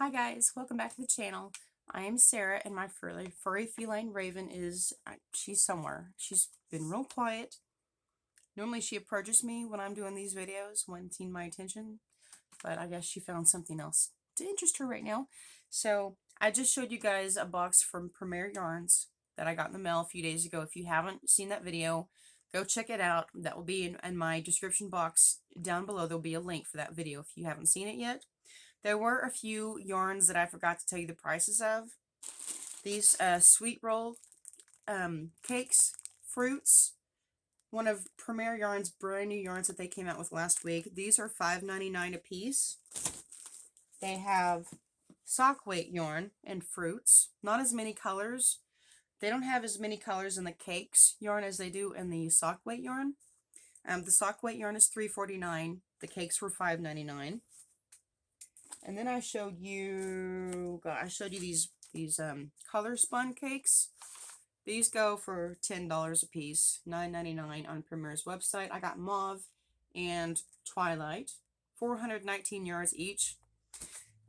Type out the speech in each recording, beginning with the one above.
Hi guys, welcome back to the channel. I am Sarah and my furry feline Raven is, she's somewhere. She's been real quiet. Normally she approaches me when I'm doing these videos, wanting my attention, but I guess she found something else to interest her right now. So I just showed you guys a box from Premier Yarns that I got in the mail a few days ago. If you haven't seen that video, go check it out. That will be in my description box down below. There'll be a link for that video if you haven't seen it yet. There were a few yarns that I forgot to tell you the prices of. These sweet roll cakes, fruits, one of Premier Yarns' brand new yarns that they came out with last week. These are $5.99 a piece. They have sock weight yarn and fruits. Not as many colors. They don't have as many colors in the cakes yarn as they do in the sock weight yarn. The sock weight yarn is $3.49. The cakes were $5.99. And then I showed you these color spun cakes. These go for $10 a piece, $9.99 on Premier's website. I got mauve and twilight, 419 yards each.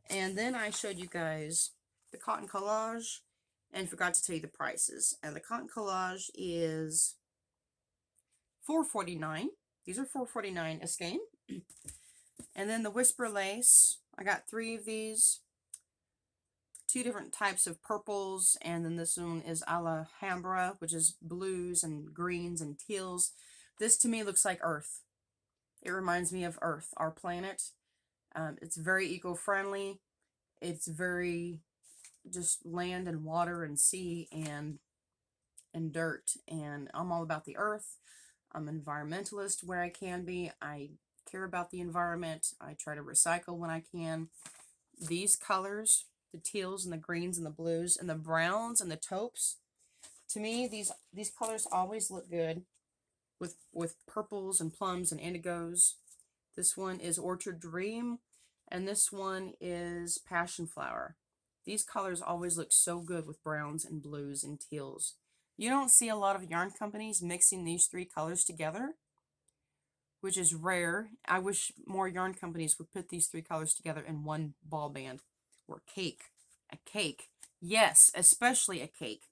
And then I showed you guys the cotton collage and forgot to tell you the prices. And the cotton collage is $4.49. These are $4.49 a skein. And then the whisper lace, I got 3 of these, 2 different types of purples, and then this one is Alhambra, which is blues and greens and teals. This to me looks like Earth. It reminds me of Earth, our planet. It's very eco-friendly. It's very just land and water and sea and dirt, and I'm all about the earth. I'm an environmentalist where I can be. I care about the environment. I try to recycle when I can. These colors, the teals and the greens and the blues and the browns and the taupes, to me these colors always look good with purples and plums and indigos. This one is Orchard Dream and this one is Passion Flower. These colors always look so good with browns and blues and teals. You don't see a lot of yarn companies mixing these 3 colors together, which is rare. I wish more yarn companies would put these 3 colors together in one ball band or cake. A cake. Yes, especially a cake.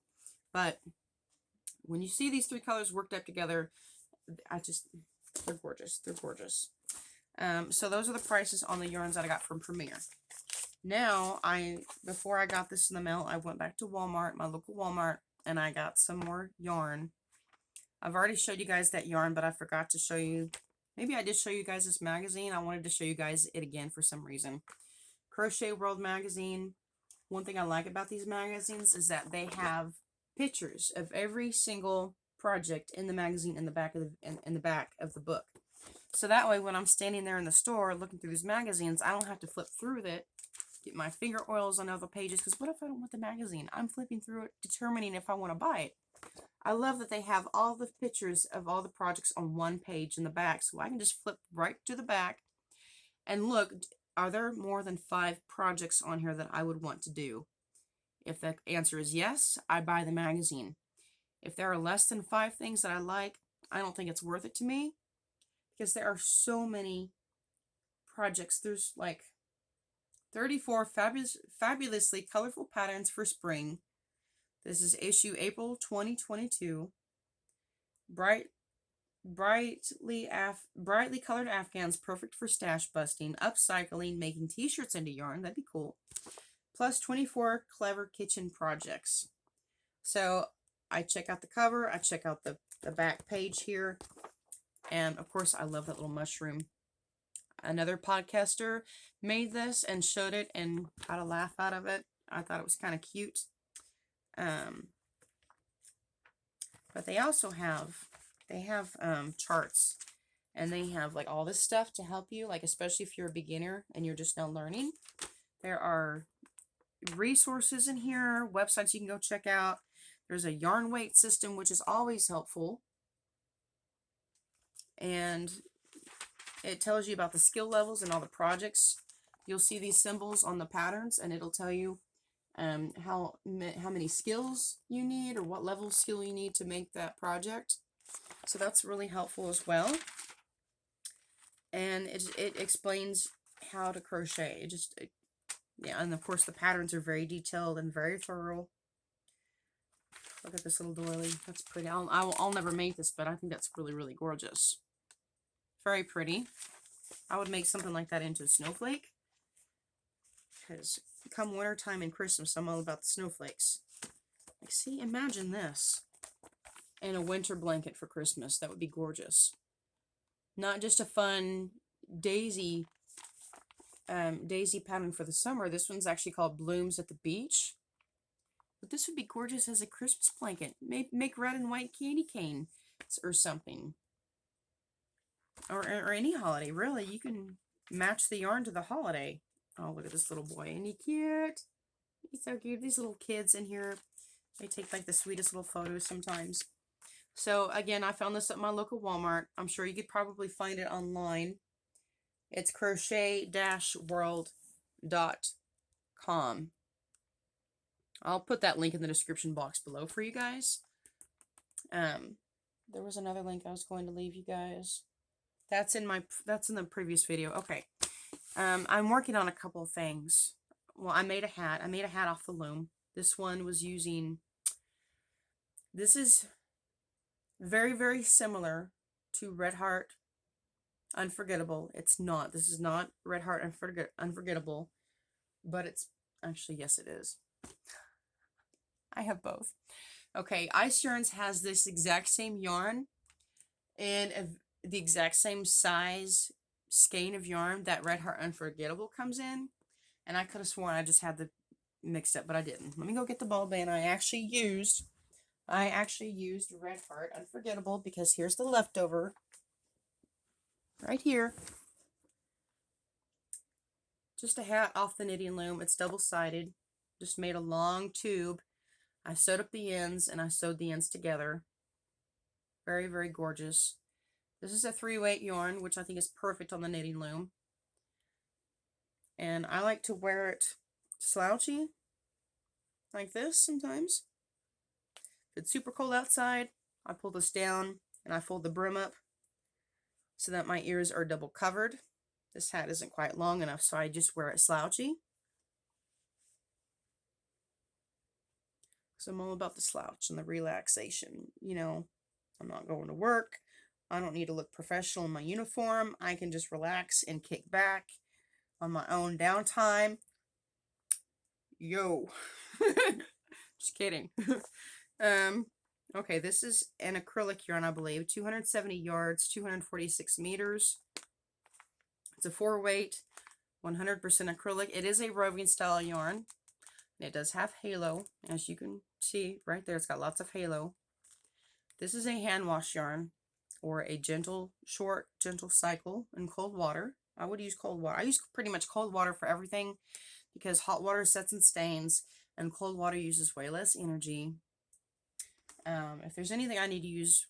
But when you see these 3 colors worked up together, they're gorgeous. They're gorgeous. So those are the prices on the yarns that I got from Premier. Now, before I got this in the mail, I went back to Walmart, my local Walmart, and I got some more yarn. I've already showed you guys that yarn, but I forgot to show you. Maybe I did show you guys this magazine. I wanted to show you guys it again for some reason. Crochet World magazine. One thing I like about these magazines is that they have pictures of every single project in the magazine in the back of the book. So that way when I'm standing there in the store looking through these magazines, I don't have to flip through it, get my finger oils on other pages, because what if I don't want the magazine? I'm flipping through it, determining if I want to buy it. I love that they have all the pictures of all the projects on one page in the back, so I can just flip right to the back and look, are there more than 5 projects on here that I would want to do? If the answer is yes, I buy the magazine. If there are less than 5 things that I like, I don't think it's worth it to me, because there are so many projects. There's like 34 fabulously colorful patterns for spring. This is issue April 2022. Brightly colored Afghans, perfect for stash busting, upcycling, making t-shirts into yarn. That'd be cool. Plus 24 clever kitchen projects. So I check out the cover. I check out the back page here. And of course, I love that little mushroom. Another podcaster made this and showed it and got a laugh out of it. I thought it was kind of cute. But they also have charts, and they have like all this stuff to help you, like especially if you're a beginner and you're just now learning. There are resources in here, websites you can go check out. There's a yarn weight system, which is always helpful, and it tells you about the skill levels and all the projects. You'll see these symbols on the patterns, and it'll tell you how many skills you need or what level of skill you need to make that project. So that's really helpful as well. And it explains how to crochet. Yeah, and of course the patterns are very detailed and very thorough. Look at this little doily. That's pretty. I'll never make this, but I think that's really, really gorgeous. Very pretty. I would make something like that into a snowflake. Because come wintertime and Christmas, I'm all about the snowflakes. Like, see, imagine this. And a winter blanket for Christmas. That would be gorgeous. Not just a fun daisy pattern for the summer. This one's actually called Blooms at the Beach. But this would be gorgeous as a Christmas blanket. Make red and white candy cane or something. Or any holiday, really. You can match the yarn to the holiday. Oh, look at this little boy. Isn't he cute? He's so cute. These little kids in here, they take like the sweetest little photos sometimes. So again, I found this at my local Walmart. I'm sure you could probably find it online. It's crochet-world.com. I'll put that link in the description box below for you guys. There was another link I was going to leave you guys. That's in the previous video. Okay. I'm working on a couple of things. Well, I made a hat. I made a hat off the loom. This one was using, this is very, very similar to Red Heart Unforgettable. It's not. This is not Red Heart Unforgettable, but it's actually, yes, it is. I have both. Okay, Ice Yarns has this exact same yarn and the exact same size skein of yarn that Red Heart Unforgettable comes in. And I could have sworn I just had the mixed up, but I didn't. Let me go get the ball band. I actually used Red Heart Unforgettable because here's the leftover. Right here. Just a hat off the knitting loom. It's double-sided. Just made a long tube. I sewed up the ends and I sewed the ends together. Very, very gorgeous. This is a 3-weight yarn, which I think is perfect on the knitting loom. And I like to wear it slouchy, like this sometimes. If it's super cold outside, I pull this down and I fold the brim up so that my ears are double covered. This hat isn't quite long enough, so I just wear it slouchy. So I'm all about the slouch and the relaxation. You know, I'm not going to work. I don't need to look professional in my uniform. I can just relax and kick back on my own downtime. Yo. Just kidding. Okay, this is an acrylic yarn, I believe. 270 yards, 246 meters. It's a 4-weight, 100% acrylic. It is a roving style yarn. And it does have halo, as you can see right there. It's got lots of halo. This is a hand wash yarn, or a gentle cycle in cold water. I would use cold water. I use pretty much cold water for everything because hot water sets and stains, and cold water uses way less energy. If there's anything I need to use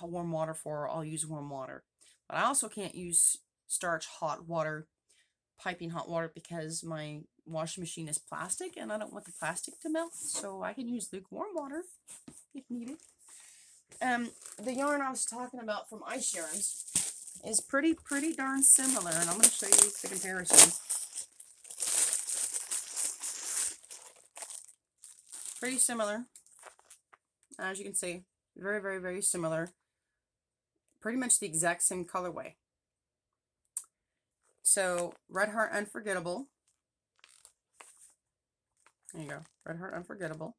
warm water for, I'll use warm water. But I also can't use starch hot water, piping hot water, because my washing machine is plastic and I don't want the plastic to melt, so I can use lukewarm water if needed. The yarn I was talking about from Ice Yarns is pretty darn similar, and I'm going to show you the comparison. Pretty similar, as you can see. Very, very, very similar. Pretty much the exact same colorway. So, Red Heart Unforgettable. There you go. Red Heart Unforgettable.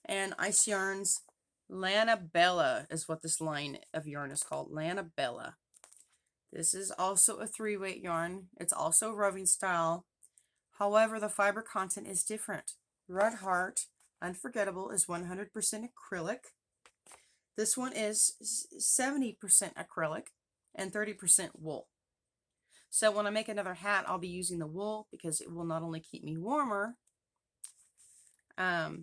And Ice Yarns Lanabella is what this line of yarn is called. Lanabella. This is also a 3-weight yarn. It's also roving style. However, the fiber content is different. Red Heart Unforgettable is 100% acrylic. This one is 70% acrylic and 30% wool. So when I make another hat, I'll be using the wool because it will not only keep me warmer, but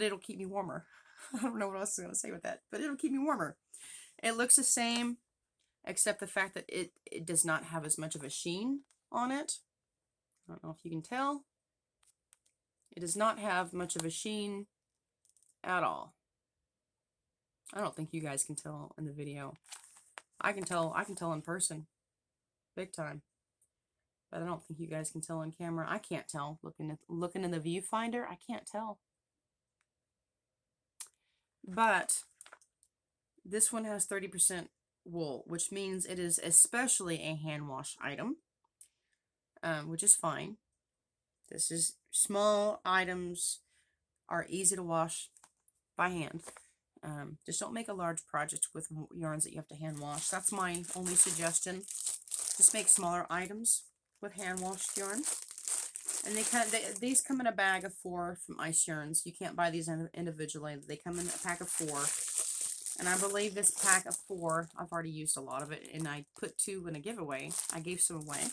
it'll keep me warmer. I don't know what else I'm going to say with that, but it'll keep me warmer. It looks the same, except the fact that it does not have as much of a sheen on it. I don't know if you can tell. It does not have much of a sheen at all. I don't think you guys can tell in the video. I can tell in person. Big time. but I don't think you guys can tell on camera. I can't tell. Looking in the viewfinder, I can't tell. But this one has 30% wool, which means it is especially a hand wash item, which is fine. This is small items are easy to wash by hand. Just don't make a large project with yarns that you have to hand wash. That's my only suggestion. Just make smaller items with hand washed yarn. And these come in a bag of 4 from Ice Yarns. You can't buy these individually. They come in a pack of 4. And I believe this pack of 4, I've already used a lot of it, and I put 2 in a giveaway. I gave some away.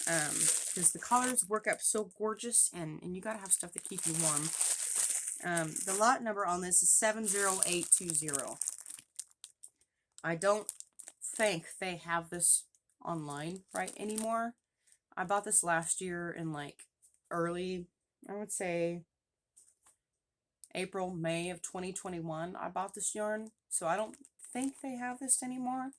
Because the colors work up so gorgeous, and you gotta have stuff to keep you warm. The lot number on this is 70820. I don't think they have this online right anymore. I bought this last year in like early, I would say April, May of 2021. I bought this yarn, so I don't think they have this anymore.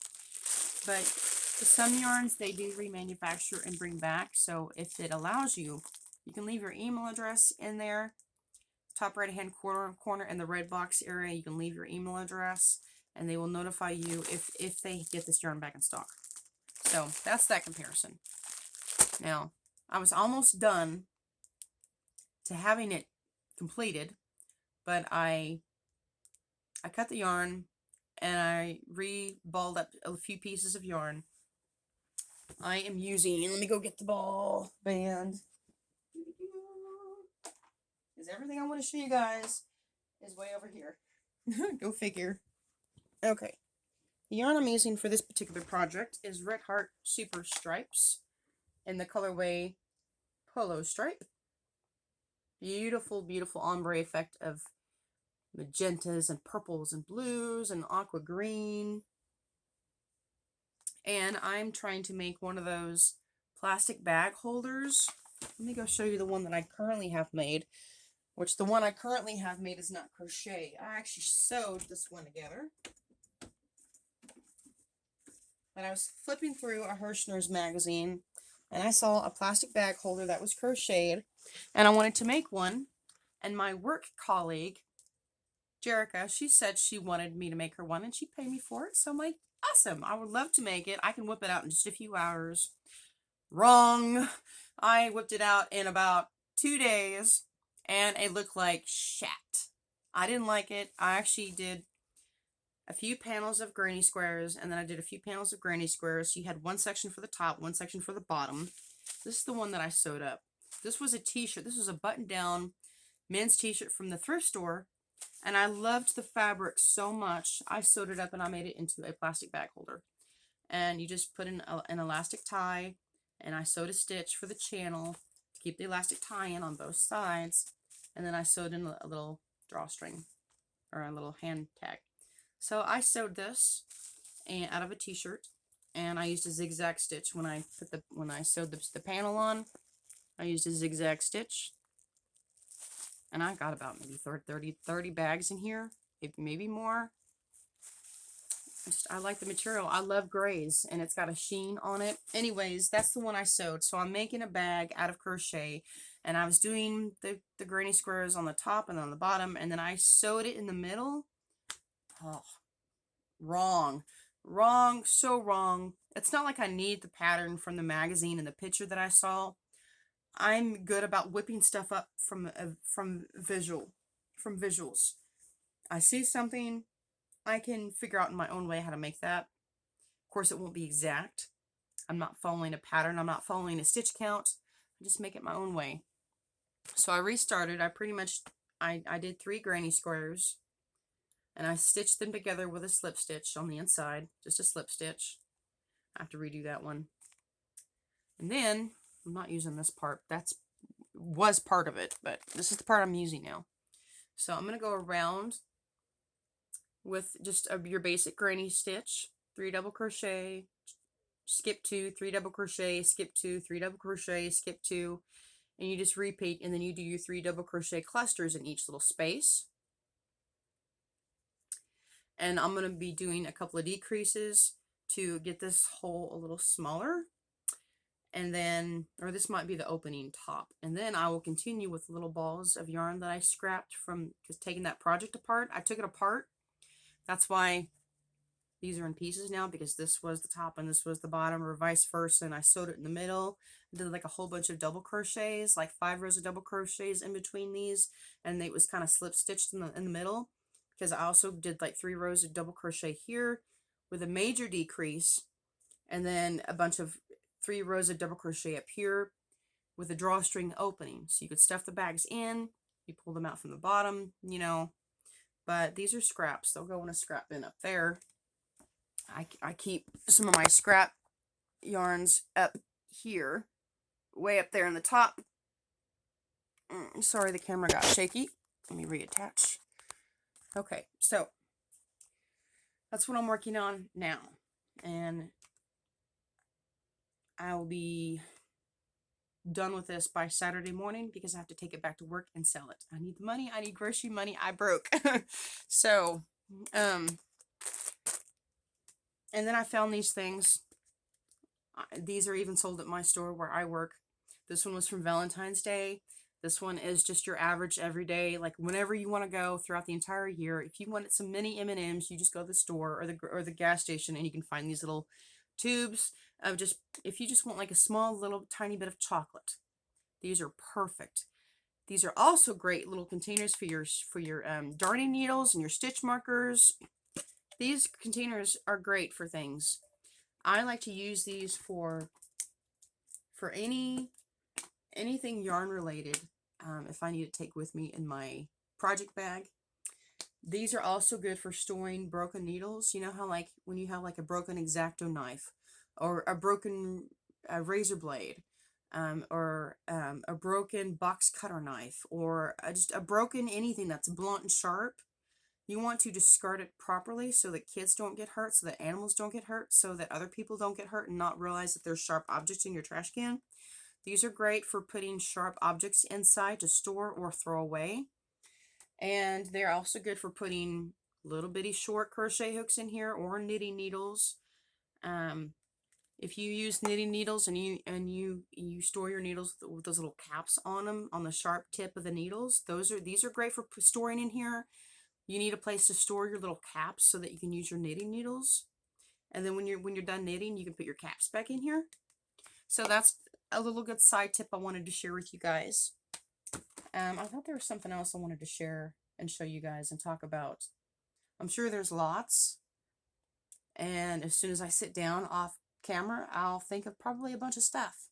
But some yarns they do remanufacture and bring back. So if it allows you, you can leave your email address in there. Top right hand corner in the red box area, you can leave your email address, and they will notify you if they get this yarn back in stock. So that's that comparison. Now, I was almost done to having it completed, but I cut the yarn and I re-balled up a few pieces of yarn. I am using, let me go get the ball band, because everything I want to show you guys is way over here. Go figure. Okay. The yarn I'm using for this particular project is Red Heart Super Stripes in the colorway Polo Stripe. Beautiful, beautiful ombre effect of magentas and purples and blues and aqua green. And I'm trying to make one of those plastic bag holders. Let me go show you the one that I currently have made, which the one I currently have made is not crochet. I actually sewed this one together. And I was flipping through a Hirschner's magazine, and I saw a plastic bag holder that was crocheted, and I wanted to make one. And my work colleague, Jerica, she said she wanted me to make her one, and she paid me for it. So I'm like, awesome, I would love to make it. I can whip it out in just a few hours. Wrong. I whipped it out in about 2 days, and it looked like shat. I didn't like it. I actually did a few panels of granny squares, and then I did a few panels of granny squares. You had one section for the top, one section for the bottom. This is the one that I sewed up. This was a t-shirt. This was a button-down men's t-shirt from the thrift store, and I loved the fabric so much. I sewed it up and I made it into a plastic bag holder. And you just put in an elastic tie, and I sewed a stitch for the channel to keep the elastic tie in on both sides, and then I sewed in a little drawstring or a little hand tag. So I sewed this out of a t-shirt, and I used a zigzag stitch when I sewed the panel on. I used a zigzag stitch, and I got about maybe 30 bags in here, maybe more. I like the material. I love grays, and it's got a sheen on it. Anyways, that's the one I sewed. So I'm making a bag out of crochet, and I was doing the granny squares on the top and on the bottom, and then I sewed it in the middle. Oh, wrong, so wrong. It's not like I need the pattern from the magazine and the picture that I saw. I'm good about whipping stuff up from visuals. I see something, I can figure out in my own way how to make that. Of course, it won't be exact. I'm not following a pattern. I'm not following a stitch count. I just make it my own way. So I restarted. I did 3 granny squares, and I stitched them together with a slip stitch on the inside, just a slip stitch. I have to redo that one. And then, I'm not using this part. Was part of it, but this is the part I'm using now. So I'm going to go around with just your basic granny stitch, 3 double crochet, skip 2, 3 double crochet, skip 2, 3 double crochet, skip 2, and you just repeat, and then you do your 3 double crochet clusters in each little space. And I'm going to be doing a couple of decreases to get this hole a little smaller. And then, or this might be the opening top. And then I will continue with little balls of yarn that I scrapped from, because taking that project apart, I took it apart. That's why these are in pieces now, because this was the top and this was the bottom, or vice versa. And I sewed it in the middle. Did like a whole bunch of double crochets, like 5 rows of double crochets in between these, and it was kind of slip stitched in the middle, because I also did like 3 rows of double crochet here with a major decrease, and then a bunch of 3 rows of double crochet up here with a drawstring opening, so you could stuff the bags in. You pull them out from the bottom, you know. But these are scraps. They'll go in a scrap bin up there. I keep some of my scrap yarns up here, way up there in the top. Sorry, the camera got shaky. Let me reattach. Okay, so that's what I'm working on now. And I'll be done with this by Saturday morning, because I have to take it back to work and sell it. I need the money. I need grocery money. I broke. So, and then I found these things. These are even sold at my store where I work. This one was from Valentine's Day. This one is just your average everyday, like whenever you want to go throughout the entire year. If you wanted some mini M&Ms, you just go to the store or the gas station, and you can find these little tubes of just, if you just want like a small little tiny bit of chocolate. These are perfect. These are also great little containers for your darning needles and your stitch markers. These containers are great for things. I like to use these for anything yarn related, if I need to take with me in my project bag. These are also good for storing broken needles. You know how like when you have like a broken X-Acto knife, or a broken razor blade, or a broken box cutter knife, or just a broken anything that's blunt and sharp. You want to discard it properly so that kids don't get hurt, so that animals don't get hurt, so that other people don't get hurt and not realize that there's sharp objects in your trash can. These are great for putting sharp objects inside to store or throw away. And they're also good for putting little bitty short crochet hooks in here, or knitting needles. If you use knitting needles and you store your needles with those little caps on them, on the sharp tip of the needles, these are great for storing in here. You need a place to store your little caps so that you can use your knitting needles. And then when you're done knitting, you can put your caps back in here. So that's a little good side tip I wanted to share with you guys. I thought there was something else I wanted to share and show you guys and talk about. I'm sure there's lots. And as soon as I sit down off camera, I'll think of probably a bunch of stuff.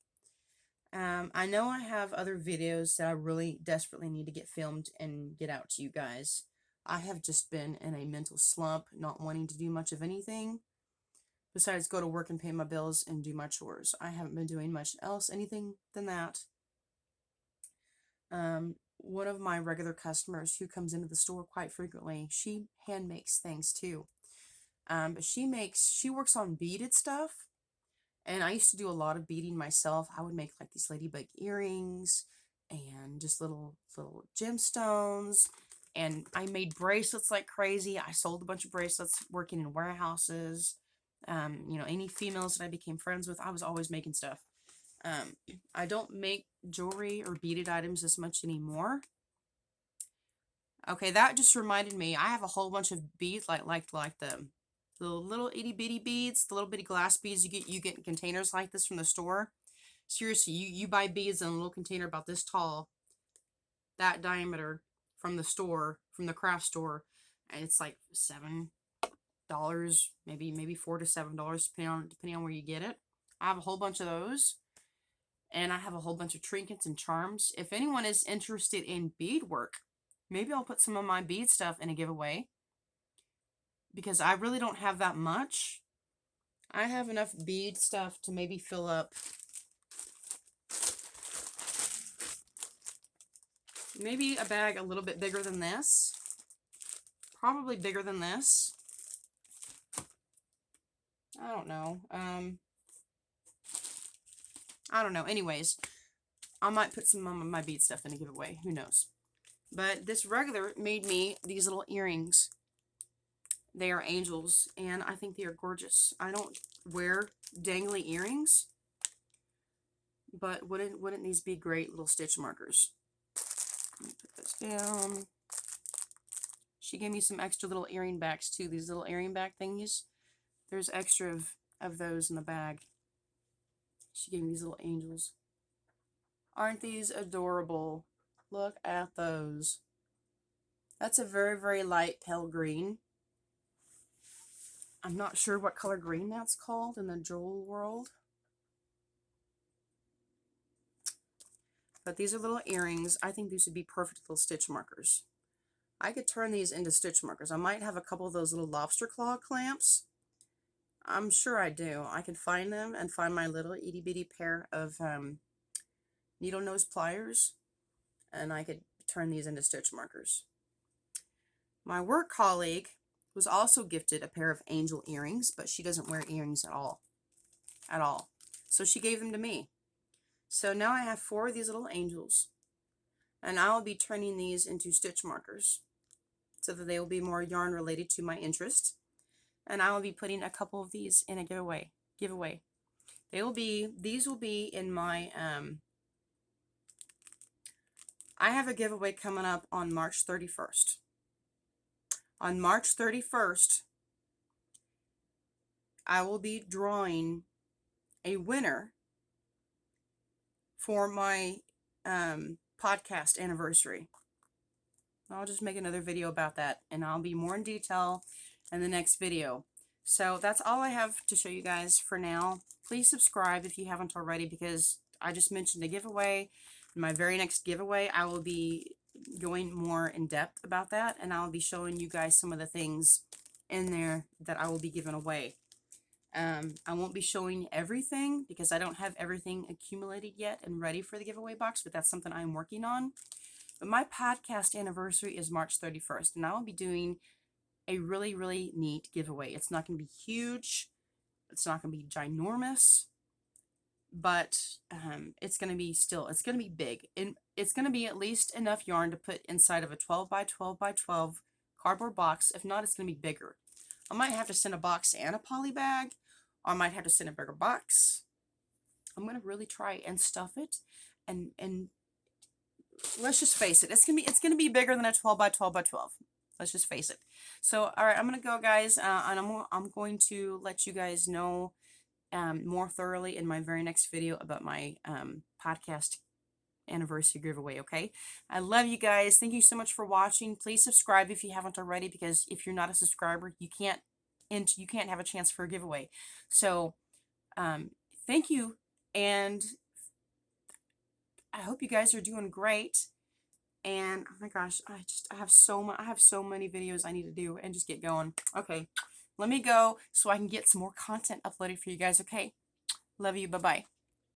I know I have other videos that I really desperately need to get filmed and get out to you guys. I have just been in a mental slump, not wanting to do much of anything besides go to work and pay my bills and do my chores. I haven't been doing much else, anything than that. One of my regular customers who comes into the store quite frequently, she hand makes things too. But she works on beaded stuff. And I used to do a lot of beading myself. I would make like these ladybug earrings and just little gemstones. And I made bracelets like crazy. I sold a bunch of bracelets working in warehouses. You know, any females that I became friends with, I was always making stuff. I don't make jewelry or beaded items as much anymore. Okay, that just reminded me. I have a whole bunch of beads, like the little itty bitty beads, the little bitty glass beads you get in containers like this from the store. Seriously, you buy beads in a little container about this tall, that diameter, from the store, from the craft store, and it's like $7, maybe $4 to $7, depending on where you get it. I have a whole bunch of those, and I have a whole bunch of trinkets and charms. If anyone is interested in beadwork, maybe I'll put some of my bead stuff in a giveaway, because I really don't have that much. I have enough bead stuff to maybe fill up maybe a bag a little bit bigger than this. Probably bigger than this. I don't know. I don't know. Anyways, I might put some of my bead stuff in a giveaway. Who knows? But this regular made me these little earrings. They are angels, and I think they are gorgeous. I don't wear dangly earrings, but wouldn't these be great little stitch markers? Let me put this down. She gave me some extra little earring backs too. These little earring back thingies. There's extra of those in the bag. She gave me these little angels. Aren't these adorable? Look at those. That's a very, very light pale green. I'm not sure what color green that's called in the Joel world. But these are little earrings. I think these would be perfect little stitch markers. I could turn these into stitch markers. I might have a couple of those little lobster claw clamps. I'm sure I do. I could find them and find my little itty bitty pair of needle nose pliers, and I could turn these into stitch markers. My work colleague was also gifted a pair of angel earrings, but she doesn't wear earrings at all. So she gave them to me. So now I have 4 of these little angels, and I will be turning these into stitch markers so that they will be more yarn related to my interest. And I will be putting a couple of these in a giveaway. These will be in my I have a giveaway coming up on March 31st. On March 31st, I will be drawing a winner for my podcast anniversary. I'll just make another video about that, and I'll be more in detail in the next video. So that's all I have to show you guys for now. Please subscribe if you haven't already, because I just mentioned a giveaway. In my very next giveaway, I will be going more in depth about that, and I'll be showing you guys some of the things in there that I will be giving away. I won't be showing everything because I don't have everything accumulated yet and ready for the giveaway box, but that's something I'm working on. But my podcast anniversary is March 31st, and I will be doing a really, really neat giveaway. It's not going to be huge. It's not going to be ginormous, but it's going to be it's going to be big. And it's going to be at least enough yarn to put inside of a 12 by 12 by 12 cardboard box. If not, it's going to be bigger. I might have to send a box and a poly bag, or I might have to send a bigger box. I'm going to really try and stuff it, and let's just face it, it's gonna be bigger than a 12 by 12 by 12. Let's just face it. So, all right, I'm gonna go, guys, and I'm going to let you guys know more thoroughly in my very next video about my podcast anniversary giveaway. Okay, I love you guys. Thank you so much for watching. Please subscribe if you haven't already, because if you're not a subscriber, you can't have a chance for a giveaway. So, thank you, and I hope you guys are doing great. And oh my gosh, I have so many videos I need to do and just get going. Okay, let me go so I can get some more content uploaded for you guys. Okay, love you. Bye bye.